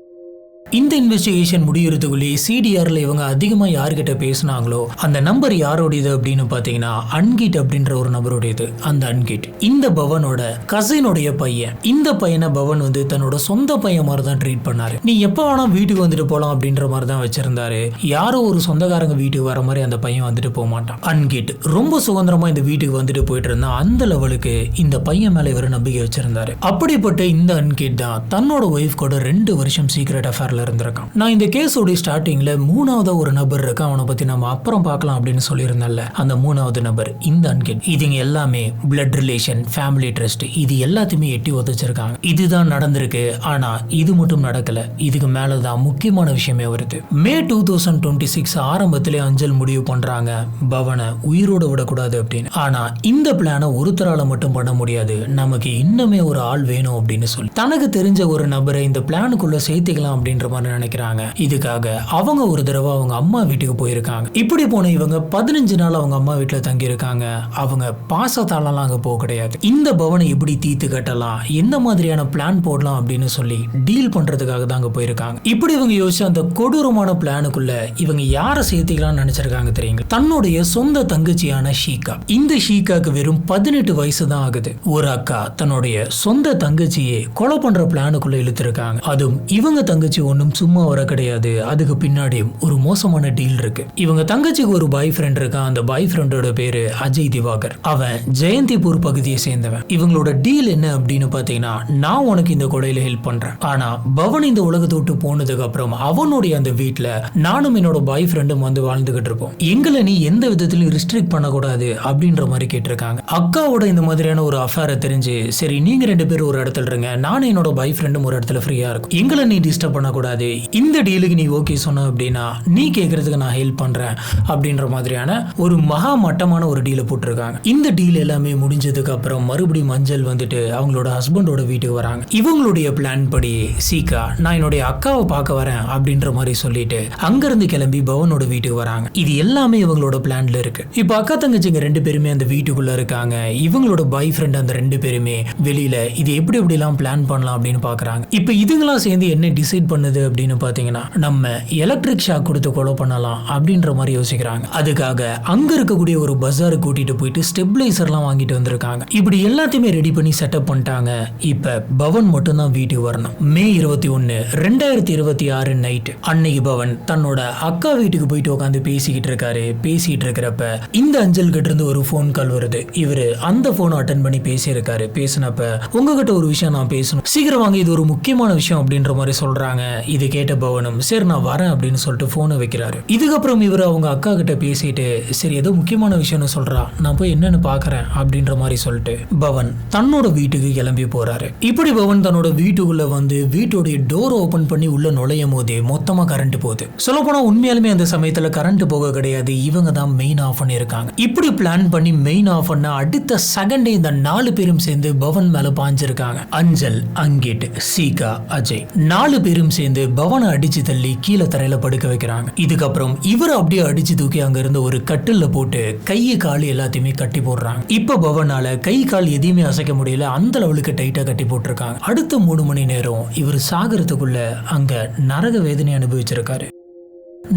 Speaker 1: இந்த இன்வெஸ்டிகேஷன் முடியறதுக்குள்ளே சிடிஆர்ல இவங்க அதிகமாக யார்கிட்ட பேசினாங்களோ அந்த நம்பர் யாரோடையது அப்படின்னு பார்த்தீங்கன்னா அன்கிட் அப்படின்ற ஒரு நபருடையது. அந்த அன்கிட் இந்த பவனோட கசினுடைய பையன். இந்த பையனை பவன் வந்து தன்னோட சொந்த பையன் மாதிரி தான் ட்ரீட் பண்ணாரு. நீ எப்போ வேணா வீட்டுக்கு வந்துட்டு போகலாம் அப்படின்ற மாதிரி தான் வச்சிருந்தாரு. யாரோ ஒரு சொந்தக்காரங்க வீட்டுக்கு வர மாதிரி அந்த பையன் வந்துட்டு போக மாட்டான். அன்கிட் ரொம்ப சுதந்திரமா இந்த வீட்டுக்கு வந்துட்டு போயிட்டு இருந்தா. அந்த லெவலுக்கு இந்த பையன் மேல இவர் நம்பிக்கை வச்சிருந்தாரு. அப்படிப்பட்ட இந்த அன்கிட் தான் தன்னோட ஒய்ஃப் கூட 2 வருஷம் சீக்ரெட் அஃபேர் இருந்திருக்கான். நான் இந்த கேஸோட ஸ்டார்டிங்ல 3வது ஒரு நபர் இருக்கான், அவனை பத்தி நம்ம அப்புறம் பார்க்கலாம் அப்படின்னு சொல்லியிருந்தேன்ல. அந்த 3வது நபர் இந்த அன்கிட். இதுங்க எல்லாமே பிளட் ரிலேஷன், ஃபேமிலி ட்ரஸ்ட், இது எல்லாத்தையுமே எட்டி உதச்சிருக்காங்க. இதுதான் நடந்திருக்கு. ஆனா இது மட்டும் நடக்கல, இதுக்கு மேலதான் முக்கியமான விஷயமே வருது. மே 2026 ஆரம்பத்திலே அஞ்சல் முடிவு பண்றாங்க பவனை உயிரோட விடக்கூடாது அப்படின்னு. ஆனா இந்த பிளானை ஒருத்தரால மட்டும் பண்ண முடியாது, நமக்கு இன்னுமே ஒரு ஆள் வேணும் அப்படின்னு சொல்லி தனக்கு தெரிஞ்ச ஒரு நபரை இந்த பிளானுக்குள்ள சேர்த்துக்கலாம் அப்படின்ற மாதிரி நினைக்கிறாங்க. இதுக்காக அவங்க ஒரு தடவை அவங்க அம்மா வீட்டுக்கு போயிருக்காங்க. இப்படி போன இவங்க 15 நாள் அவங்க அம்மா வீட்டுல தங்கி இருக்காங்க. அவங்க பாசத்தாலாம் அங்க போக கிடையாது. இந்த பவனை எப்படி தீர்த்து கட்டலாம், எந்த மாதிரியான பிளான் போடலாம் அப்படின்னு சொல்லி டீல் பண்றதுக்காக தான் அங்க போயிருக்காங்க. இப்படி இவங்க யோசிச்ச அந்த கொடூரமான பிளானுக்குள்ள இவங்க யாரை சேர்த்துக்கலாம்னு நினைச்சிருக்காங்க தெரியுங்க? தன்னுடைய சொந்த தங்கச்சியான ஷீகா. இந்த ஷீகாக்கு வெறும் 18 வயசு தான் ஆகுது. ஒரு அக்கா தன்னுடைய சொந்த தங்கச்சியை கொலை பண்ற பிளானுக்குள்ள இழுத்திருக்காங்க. அதுவும் இவங்க தங்கச்சி ஒன்றும் சும்மா வர கிடையாது, அதுக்கு பின்னாடியும் ஒரு மோசமான டீல் இருக்கு. இவங்க தங்கச்சிக்கு ஒரு பாய் ஃப்ரெண்ட் இருக்கான். அந்த பாய் ஃப்ரெண்டோட பேரு அஜய் திவாகர். அவன் ஜெயந்திபூர் பகுதியை சேர்ந்தவன். இவங்களோட டீல் என்ன அப்படின்னு பாத்தீங்கன்னா, நான் உனக்கு இந்த கொலையில ஹெல்ப் பண்றேன், ஆனா பவன் இந்த உலகத்தை விட்டு போனதுக்கு அப்புறம் அவனுடைய அந்த வீட்டுல நானும் என்னோட பாய் ஃப்ரெண்டும் வந்து வாழ்ந்துகிட்டு இருப்போம், எங்களை நீ எந்த விதத்திலும் ரிஸ்ட்ரிக்ட் பண்ணக்கூடாது அப்படின்ற மாதிரி கேட்டிருக்காங்க. அக்காவோட இந்த மாதிரியான ஒரு அஃபேரை தெரிஞ்சு, சரி நீங்க 2 பேரும் ஒரு இடத்துல இருங்க, நானும் என்னோட பாய் ஃப்ரெண்டும் ஒரு இடத்துல ஃப்ரீயா இருக்கும், எங்களை நீ டிஸ்டர்ப் பண்ணக்கூடாது கூடாது, இந்த டீலுக்கு நீ ஓகே சொன்ன அப்படின்னா நீ கேட்கறதுக்கு நான் ஹெல்ப் பண்றேன் அப்படின்ற மாதிரியான ஒரு மகா மட்டமான ஒரு டீலை போட்டிருக்காங்க. இந்த டீல் எல்லாமே முடிஞ்சதுக்கு அப்புறம் மறுபடியும் மஞ்சள் வந்துட்டு அவங்களோட ஹஸ்பண்டோட வீட்டுக்கு வராங்க. இவங்களுடைய பிளான் படி சீகா நான் என்னுடைய அக்காவை பார்க்க வரேன் அப்படின்ற மாதிரி சொல்லிட்டு அங்கிருந்து கிளம்பி பவனோட வீட்டுக்கு வராங்க. இது எல்லாமே இவங்களோட பிளான்ல இருக்கு. இப்போ அக்கா தங்கச்சிங்க 2 பேருமே அந்த வீட்டுக்குள்ள இருக்காங்க. இவங்களோட பாய் ஃப்ரெண்ட் அந்த 2 பேருமே வெளியில இது எப்படி எப்படிலாம் பிளான் பண்ணலாம் அப்படின்னு பாக்குறாங்க. இப்போ இதுங்களாம் சேர்ந்து என்ன டிசைட் பண்ணுது அப்படின்னு பாத்தீங்கன்னா நம்ம எலக்ட்ரிக் ஷாக் கொடுத்து கொலை பண்ணலாம் அப்படின்ற மாதிரி யோசிக்கிறாங்க. அதுக்காக அங்க இருக்கக்கூடிய ஒரு பஜாருக்கு கூட்டிட்டு போயிட்டு ஸ்டெபிளைசர்லாம் வாங்கிட்டு வந்திருக்காங்க. இப்படி எல்லாத்தையுமே ரெடி பண்ணி செட்டப் பண்ணிட்டாங்க. இப்ப பவன் மட்டும் தான் வீட்டுக்கு வரணும். மே 21, 2026 நைட் அன்னைக்கு பவன் தன்னோட அக்கா வீட்டுக்கு போயிட்டு உட்காந்து பேசிக்கிட்டு இருக்காரு. பேசிட்டு இருக்கிறப்ப இந்த அஞ்சல் கிட்ட இருந்து ஒரு போன் கால் வருது. இவரு அந்த போனை அட்டன் பண்ணி பேசியிருக்காரு. பேசினப்ப உங்ககிட்ட ஒரு விஷயம் நான் பேசணும், சீக்கிரம் வாங்க, இது ஒரு முக்கியமான விஷயம் அப்படின்ற மாதிரி சொல்றாங்க. இது கேட்ட பவனும் சரி நான் வரேன் அப்படின்னு சொல்லிட்டு போனை வைக்கிறாரு. இதுக்கப்புறம் இவர் அவங்க அக்கா கிட்ட பேசிட்டு சரி ஏதோ முக்கியமான விஷயம்னு சொல்றா, நான் போய் என்னன்னு பாக்குறேன் அப்படின்ற மாதிரி சொல்லிட்டு பவன் தன்னோட வீட்டுக்கு கிளம்பி போறாரு. இப்படி பவன் தன்னோட வீட்டுக்குள்ள வந்து வீட்டோடைய டோர் ஓபன் பண்ணி உள்ள நுழையும் போதே மொத்தமா கரண்ட் போகுது. சொல்ல போனா உண்மையாலுமே அந்த சமயத்துல கரண்ட் போக கிடையாது, இவங்க தான் மெயின் ஆஃப் பண்ணிருக்காங்க. இப்படி பிளான் பண்ணி மெயின் ஆஃப் பண்ண அடுத்த செகண்டே இந்த 4 பேரும் சேர்ந்து பவன் மேல பாஞ்சிருக்காங்க. அஞ்சல், அங்கிட், சீகா, அஜய் 4 பேரும் சேர்ந்து பவனை அடிச்சு தள்ளி கீழே தரையில படுக்க வைக்கிறாங்க. இதுக்கப்புறம் இவர் அப்படியே அடிச்சு தூக்கி அங்க இருந்து ஒரு கட்டில்ல போட்டு கையை கால் எல்லாத்தையுமே கட்டி போடுறாங்க. இப்ப பவனால கை கால் எதையுமே அசைக்க முடியல, அந்த லெவலுக்கு டைட்டா கட்டி போட்டிருக்காங்க. அடுத்த 3 மணி நேரம் இவர் சாகரத்துக்குள்ள அங்க நரக வேதனை அனுபவிச்சிருக்காரு.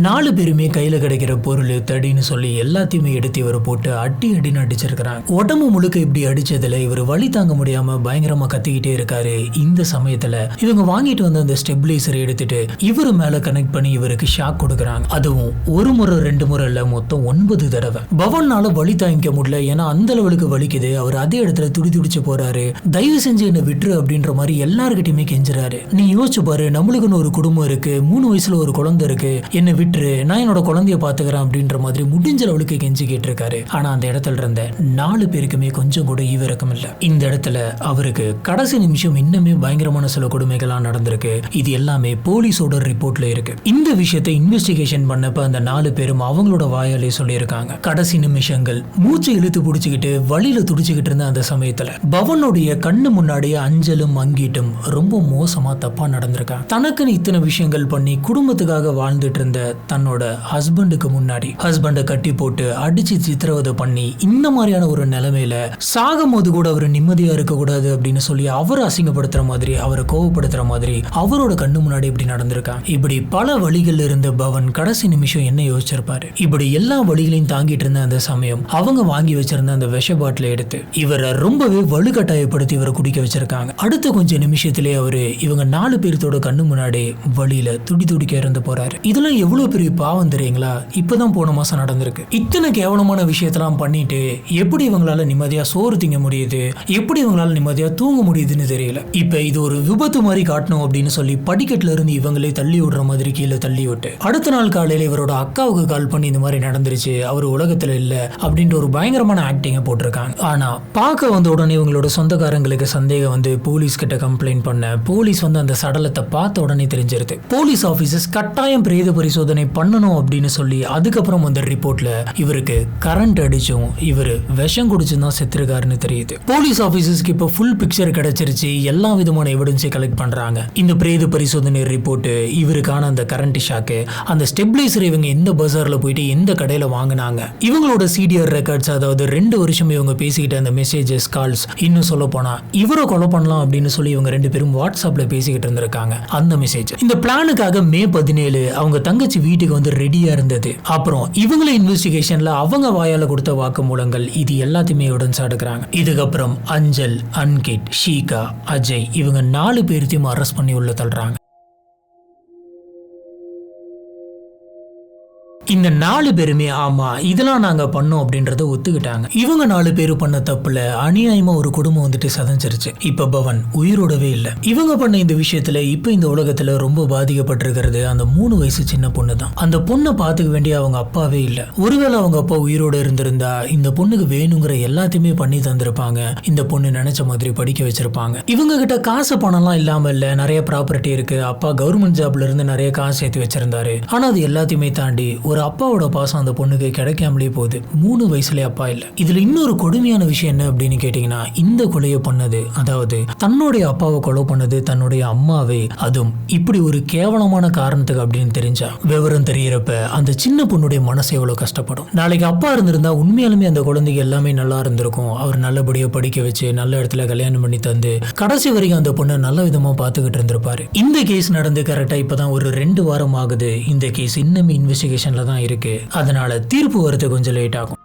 Speaker 1: 4 பேருமே கையில கிடைக்கிற பொருள் தடின்னு சொல்லி எல்லாத்தையுமே எடுத்து இவர் போட்டு அடின்னு அடிச்சிருக்கிறாங்க. உடம்பு முழுக்க இப்படி அடிச்சதுல இவர் வலி தாங்க முடியாம பயங்கரமா கத்திக்கிட்டே இருக்காரு. இந்த சமயத்துல இவங்க வாங்கிட்டு வந்த அந்த ஸ்டெபிளைசரை எடுத்துட்டு இவர் மேல கனெக்ட் பண்ணி இவருக்கு ஷாக் கொடுக்கறாங்க. அதுவும் ஒரு முறை 2 முறை இல்ல, மொத்தம் 9 தடவை. பவன்னால வலி தாங்கிக்க முடியல, ஏன்னா அந்த லெவலுக்கு வலிக்குது. அவர் அதே இடத்துல துடிச்சு போறாரு. தயவு செஞ்சு என்ன விட்டுரு அப்படின்ற மாதிரி எல்லார்கிட்டயுமே கெஞ்சுறாரு. நீ யோசிச்சு பாரு, நம்மளுக்குன்னு ஒரு குடும்பம் இருக்கு, 3 வயசுல ஒரு குழந்தை இருக்கு, என்ன விட்டுரு, நான் என்னோட குழந்தைய பாத்துக்கிறேன் அப்படின்ற மாதிரி முடிஞ்ச அளவுக்கு கெஞ்சி கேட்டிருக்காரு. ஆனா அந்த இடத்துல இருந்த 4 பேருக்குமே கொஞ்சம் கூட ஈவிரக்கம் இல்ல. இந்த இடத்துல அவருக்கு கடைசி நிமிஷம் இன்னுமே பயங்கரமான சில கொடுமைகள்லாம் நடந்திருக்கு. இது எல்லாமே போலீஸோட ரிப்போர்ட்ல இருக்கு. இந்த விஷயத்தை இன்வெஸ்டிகேஷன் பண்ணப்ப அந்த 4 பேரும் அவங்களோட வாயாலே சொல்லியிருக்காங்க. கடைசி நிமிஷங்கள் மூச்சு இழுத்து பிடிச்சிக்கிட்டு வழியில துடிச்சுக்கிட்டு இருந்த அந்த சமயத்துல பவனுடைய கண்ணு முன்னாடியே அஞ்சலும் அங்கிட்டும் ரொம்ப மோசமா தப்பா நடந்திருக்காங்க. தனக்குன்னு இத்தனை விஷயங்கள் பண்ணி குடும்பத்துக்காக வாழ்ந்துட்டு இருந்த தன்னோட ஹஸ்பண்டுக்கு முன்னாடி ஹஸ்பண்டை கட்டி போட்டு அடிச்சு சித்திரவதை பண்ணி இந்த மாதிரியான ஒரு நிலைமையில சாகும் போது கூட அவர் நிம்மதியா இருக்க கூடாது அப்படின்னு சொல்லி அவரை அசிங்கப்படுத்துற மாதிரி, அவரை கோவப்படுத்துற மாதிரி அவரோட கண்ணு முன்னாடி இப்படி நடந்திருக்காங்க. இப்படி பல வழிகள் இருந்த பவன் கடைசி நிமிஷம் என்ன யோசிச்சிருப்பாரு. இப்படி எல்லா வழிகளையும் தாங்கிட்டு இருந்த அந்த சமயம் அவங்க வாங்கி வச்சிருந்த அந்த விஷ பாட்டில எடுத்து இவரை ரொம்பவே வலுக்கட்டாயப்படுத்தி இவரை குடிக்க வச்சிருக்காங்க. அடுத்த கொஞ்சம் நிமிஷத்திலே அவரு இவங்க 4 பேர்த்தோட கண்ணு முன்னாடி வழியில துடிக்க இறந்து போறாரு. இதெல்லாம் எவ்வளவு பெரிய பாவம் தெரியுங்களா? இப்பதான் போன மாசம் நடந்திருக்கு. இத்தனை கேவலமான விஷயத்தெல்லாம் பண்ணிட்டு எப்படி இவங்களால நிம்மதியா சோறு திங்க முடியுது, எப்படி இவங்களால நிம்மதியா தூங்க முடியுதுன்னு தெரியல. இப்ப இது ஒரு விபத்து மாதிரி காட்டணும் அப்படின்னு சொல்லி படிக்கட்டுல இருந்து இவங்களே தள்ளி விடுற மாதிரி கீழே தள்ளி விட்டு அடுத்த நாள் காலையில இவரோட அக்காவுக்கு கால் பண்ணி இந்த மாதிரி நடந்துருச்சு, அவர் உலகத்துல இல்ல அப்படின்ற ஒரு பயங்கரமான ஆக்டிங்க போட்டிருக்காங்க. ஆனா பார்க்க வந்த உடனே இவங்களோட சொந்தக்காரங்களுக்கு சந்தேகம் வந்து போலீஸ் கிட்ட கம்ப்ளைண்ட் பண்ண போலீஸ் வந்து அந்த சடலத்தை பார்த்த உடனே தெரிஞ்சிருது. போலீஸ் ஆபீசர்ஸ் கட்டாயம் பிரேத பரிசோதனை பண்ணணும் அப்படின்னு சொல்லி அதுக்கப்புறம் வந்த ரிப்போர்ட்ல இவருக்கு கரண்ட் அடிச்சும் இவர் விஷம் குடிச்சும் தான் செத்துருக்காருன்னு தெரியுது. போலீஸ் ஆபீசர்ஸ்க்கு இப்ப ஃபுல் பிக்சர் கிடைச்சிருச்சு. எல்லா விதமான எவிடன்ஸை கலெக்ட் பண்றாங்க. இந்த பிரேத பரிசோதனை ரிப்போர்ட், இவருக்கான அந்த கரண்ட் ஷாக்கு, அந்த ஸ்டெபிளைசர் இவங்க எந்த பஜார்ல போயிட்டு எந்த கடையில வாங்கினாங்க, இவங்களோட சிடிஆர் ரெக்கார்ட்ஸ், அதாவது 2 வருஷம் இவங்க பேசிக்கிட்ட அந்த மெசேஜஸ், கால்ஸ், இன்னும் சொல்ல போனா இவரை கொலை பண்ணலாம் அப்படின்னு சொல்லி இவங்க 2 பேரும் வாட்ஸ்அப்ல பேசிக்கிட்டு இருந்திருக்காங்க. அந்த மெசேஜ் இந்த பிளானுக்காக மே 17 அவங்க தங்கச்சி வீட்டுக்கு வந்து ரெடியா இருந்தது. அப்புறம் இவங்களே இன்வெஸ்டிகேஷன்ல அவங்க வாயால கொடுத்த வாக்குமூலங்கள் இது எல்லாத்தையுமே எவிடன்ஸா எடுக்கிறாங்க. இதுக்கப்புறம் அஞ்சல், அன்கிட், ஷீகா, அஜய் இவங்க 4 பேர்த்தையும் அரெஸ்ட் பண்ணி உள்ள தள்ளுறாங்க. இந்த 4 பேருமே ஆமா இதெல்லாம் நாங்க பண்ணோம் அப்படின்றத ஒத்துக்கிட்டாங்க. இவங்க 4 பேரு பண்ண தப்புல அநியாயமா ஒரு குடும்பம் வந்துட்டு சதஞ்சிருச்சு. இப்ப பவன் உயிரோடவே இல்ல. இவங்க பண்ண இந்த விஷயத்துல இப்ப இந்த உலகத்துல ரொம்ப பாதிக்கப்பட்டிருக்கிறது அந்த 3 வயசு சின்ன பொண்ணு தான். அந்த பொண்ணை பாத்துக்க வேண்டிய அவங்க அப்பாவே இல்ல. ஒருவேளை அவங்க அப்பா உயிரோட இருந்திருந்தா இந்த பொண்ணுக்கு வேணுங்கிற எல்லாத்தையுமே பண்ணி தந்திருப்பாங்க. இந்த பொண்ணு நினைச்ச மாதிரி படிக்க வச்சிருப்பாங்க. இவங்க கிட்ட காசு பணம்லாம் இல்லாம இல்ல, நிறைய ப்ராப்பர்ட்டி இருக்கு. அப்பா கவர்மெண்ட் ஜாப்ல இருந்து நிறைய காசு சேர்த்து வச்சிருந்தாரு. ஆனா அது எல்லாத்தையுமே தாண்டி ஒரு அப்பாவோட பாசம் அந்த பொண்ணுக்கு கிடைக்காமலே போகுது. 3 வயசுல அப்பா இல்ல. இதுல இன்னொரு கொடுமையான விஷயம் என்ன அப்படின்னு கேட்டீங்கன்னா, இந்த கொலையை பண்ணது, அதாவது தன்னுடைய அப்பாவை கொலை பண்ணது தன்னுடைய அம்மாவே, அதுவும் இப்படி ஒரு கேவலமான காரணத்துக்கு அப்படின்னு தெரிஞ்சா விவரம் தெரியறப்ப அந்த சின்ன பொண்ணுடைய மனசு எவ்வளவு கஷ்டப்படும். நாளைக்கு அப்பா இருந்திருந்தா உண்மையாலுமே அந்த குழந்தைக்கு எல்லாமே நல்லா இருந்திருக்கும். அவர் நல்லபடியா படிக்க வச்சு நல்ல இடத்துல கல்யாணம் பண்ணி தந்து கடைசி வரைக்கும் அந்த பொண்ணை நல்ல விதமா பாத்துக்கிட்டு இருந்திருப்பாரு. இந்த கேஸ் நடந்து கரெக்டா இப்பதான் ஒரு 2 வாரம் ஆகுது. இந்த கேஸ் இன்னும் இன்வெஸ்டிகேஷன்ல தான் இருக்கு. அதனால தீர்ப்பு வரது கொஞ்சம் லேட் ஆகும்.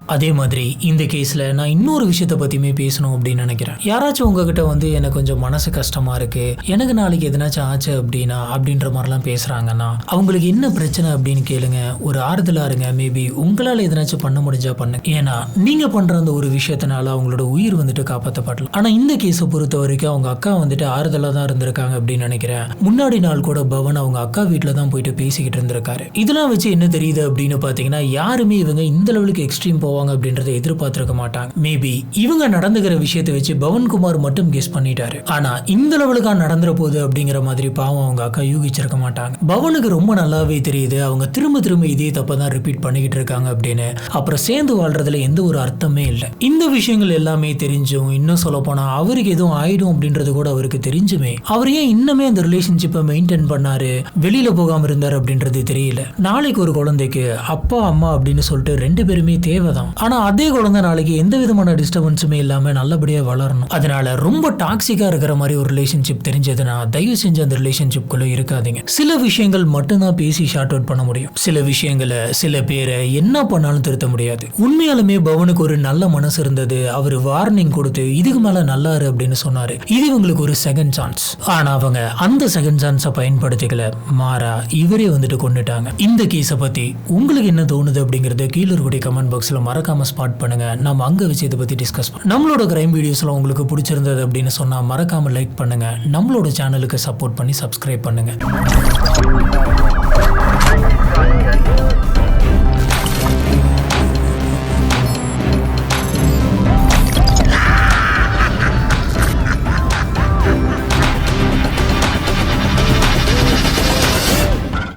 Speaker 1: அதே மாதிரி இந்த கேஸ்ல நான் இன்னொரு விஷயத்தை பத்தியுமே பேசணும் அப்படின்னு நினைக்கிறேன். யாராச்சும் உங்ககிட்ட வந்து எனக்கு கொஞ்சம் மனசு கஷ்டமா இருக்கு, எனக்கு நாளைக்கு எதனாச்சும் ஆச்சு அப்படின்னா அப்படின்ற மாதிரிலாம் பேசுறாங்கன்னா அவங்களுக்கு என்ன பிரச்சனை அப்படின்னு கேளுங்க. ஒரு ஆறுதலா இருங்க. மேபி உங்களால எதனாச்சும் பண்ண முடிஞ்சா பண்ணுங்க. ஏன்னா நீங்க பண்ற அந்த ஒரு விஷயத்தினால அவங்களோட உயிர் வந்துட்டு காப்பாற்றப்படலாம். ஆனா இந்த கேஸை பொறுத்த வரைக்கும் அவங்க அக்கா வந்துட்டு ஆறுதலா தான் இருந்திருக்காங்க அப்படின்னு நினைக்கிறேன். முன்னாடி நாள் கூட பவன் அவங்க அக்கா வீட்டுல தான் போயிட்டு பேசிக்கிட்டு இருந்திருக்காரு. இதெல்லாம் வச்சு என்ன தெரியுது அப்படின்னு பாத்தீங்கன்னா, யாருமே இவங்க இந்த லெவலுக்கு எக்ஸ்ட்ரீம் போவாங்க அப்படின்றத எதிர்பார்த்திருக்க மாட்டாங்க. மேபி இவங்க நடந்துகிற விஷயத்தை வச்சு பவன்குமார் மட்டும் கெஸ் பண்ணிட்டாரு. ஆனா இந்த லெவலுக்கா நடந்துற போகுது அப்படிங்கிற மாதிரி பாவம் அவங்க அக்கா யூகிச்சிருக்க மாட்டாங்க. பவனுக்கு ரொம்ப நல்லாவே தெரியுது அவங்க திரும்ப திரும்ப இதே தப்பதான் ரிப்பீட் பண்ணிக்கிட்டு இருக்காங்க அப்படின்னு. அப்புறம் சேர்ந்து வாழ்றதுல எந்த ஒரு அர்த்தமே இல்லை. இந்த விஷயங்கள் எல்லாமே தெரிஞ்சும், இன்னும் சொல்ல போனா அவருக்கு எதுவும் ஆயிடும் அப்படின்றது கூட அவருக்கு தெரிஞ்சுமே அவர் ஏன் இன்னுமே அந்த ரிலேஷன்ஷிப்பை மெயின்டைன் பண்ணாரு, வெளியில போகாம இருந்தாரு அப்படின்றது தெரியல. நாளைக்கு ஒரு குழந்தைக்கு அப்பா அம்மா அப்படின்னு சொல்லிட்டு 2 பேருமே தேவைதான். ஆனா அதே குழந்தை நாளைக்கு எந்த விதமான டிஸ்டர்பன்ஸுமே இல்லாம நல்லபடியா வளரணும். அதனால ரொம்ப டாக்ஸிக்கா இருக்கிற மாதிரி ஒரு ரிலேஷன்ஷிப் தெரிஞ்சதுன்னா தயவு செஞ்சு அந்த ரிலேஷன்ஷிப் குள்ள இருக்காதீங்க. சில விஷயங்கள் மட்டும்தான் பேசி ஷார்ட் அவுட் பண்ண முடியும். சில விஷயங்களை சில பேரை என்ன பண்ணாலும் திருத்த முடியாது. உண்மையாலுமே பவனுக்கு ஒரு நல்ல மனசு இருந்தது. அவர் வார்னிங் கொடுத்து இதுக்கு மேல நல்லாரு அப்படின்னு சொன்னாரு. இது இவங்களுக்கு ஒரு செகண்ட் சான்ஸ். ஆனா அவங்க அந்த செகண்ட் சான்ஸை பயன்படுத்திக்கல, மாறா இவரே வந்துட்டு கொண்டுட்டாங்க. இந்த கேஸை பத்தி உங்களுக்கு என்ன தோணுது அப்படிங்கறத கீழே இருக்கக்கூடிய கமெண்ட் பாக்ஸ்ல மறக்காம ஸ்பாட் பண்ணுங்க. நம்ம அங்க வச்சு இதை பத்தி டிஸ்கஸ் பண்ணுவோம். நம்மளோட கிரைம் வீடியோஸ்ல உங்களுக்கு பிடிச்சிருந்தது அப்படின்னு சொன்னா மறக்காம லைக் பண்ணுங்க. நம்மளோட சேனலுக்கு சப்போர்ட் பண்ணி சப்ஸ்கிரைப் பண்ணுங்க.